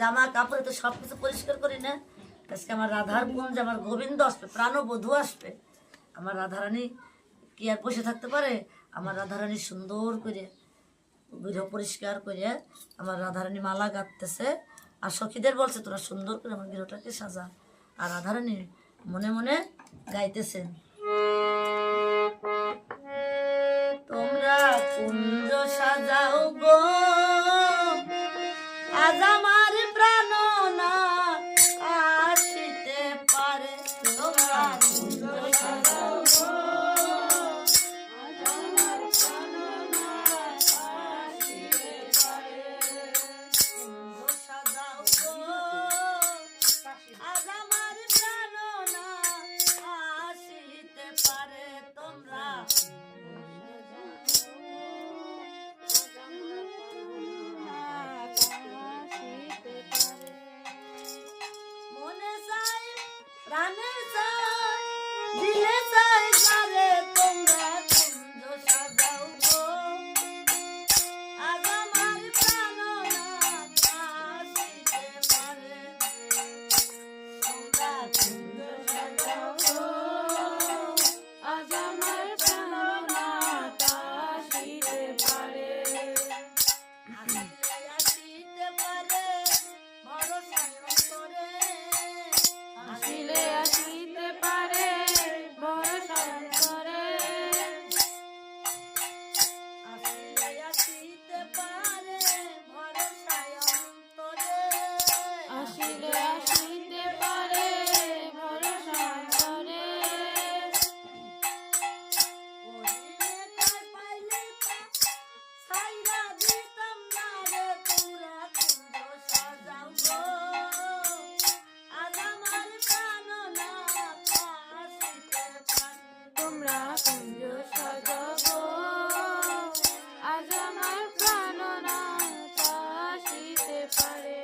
জামা কাপড়ে তো সবকিছু পরিষ্কার করি না। আজকে আমার রাধার কুঞ্জ, আমার গোবিন্দ আসবে, প্রাণবধূ আসবে। আমার রাধারানী কি আর বসে থাকতে পারে? আমার রাধারানী সুন্দর করে গৃহ পরিষ্কার করে আমার রাধারানী মালা গাঁথতেছে। আর সখীদের বলছে তোরা সুন্দর করে আমার গৃহটাকে সাজা। আর রাধারানী মনে মনে গাইতেছেন, তোমরা কুঞ্জ সাজাও গো, আজ আমার প্রাণ না আসিতে পারে। তোমরা কুঞ্জ সাজাও গো, আজ আমার প্রাণ না আসিতে পারে। কুঞ্জ সাজাও গো, আজ আমার প্রাণ না আসিতে পারে। তোমরা মনে চাই প্রাণে চাই দিলে চাই যারে, তোমরা কুঞ্জ সাজাও গো, আজ আমার প্রাণ না আসিতে পারে। তোমরা কুঞ্জ সাজাও গো, আজ আমার প্রাণ না আসিতে পারে। আসিতে পারে ভরসা করে, আসিলে আসিতে পারে ভরসা করে, আসিলে আসিতে পারে ভরসা অন্তরে, আসিলে আসিতে পারে ভরসা অন্তরে। ওরে তাই পাইলে ছাইরা দিতাম না রে, তোমরা কুঞ্জ সাজাও গো, আজ আমার প্রাণ না আসিতে পারে। তোমরা কুঞ্জ সাজাও গো, আজ আমার প্রাণ না আসিতে পারে।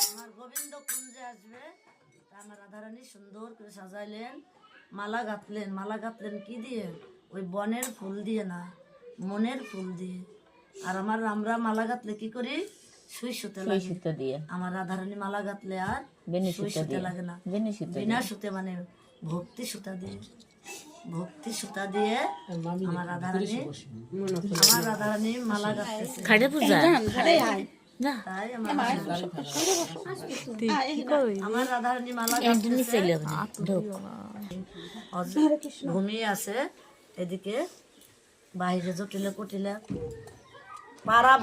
আমার গোবিন্দ কুঞ্জে আসবে, তা আমার রাধারানী সুন্দর করে সাজাইলেন, মালা গাঁথলেন। মালা গাঁথলেন কি দিয়ে? ওই বনের ফুল দিয়ে না, মনের ফুল দিয়ে। আর আমার আমরা মালা গাঁথলে কি করি? সুই সুতে লাগে। দিয়ে আমার রাধারানী মালা গাঁথলে আর সুই সুতে লাগে না, বিনা সুতে, মানে ভক্তি সুতা দিয়ে, ভক্তি সুতা দিয়ে আমার রাধারানী মালা গাঁথতেছে। খাড়ে পূজা তাই আমার রাধারানী মালা গাঁথতেছে, ঘুমিয়ে আছে। এদিকে বাইরে জটিলে কটিলে পাড়া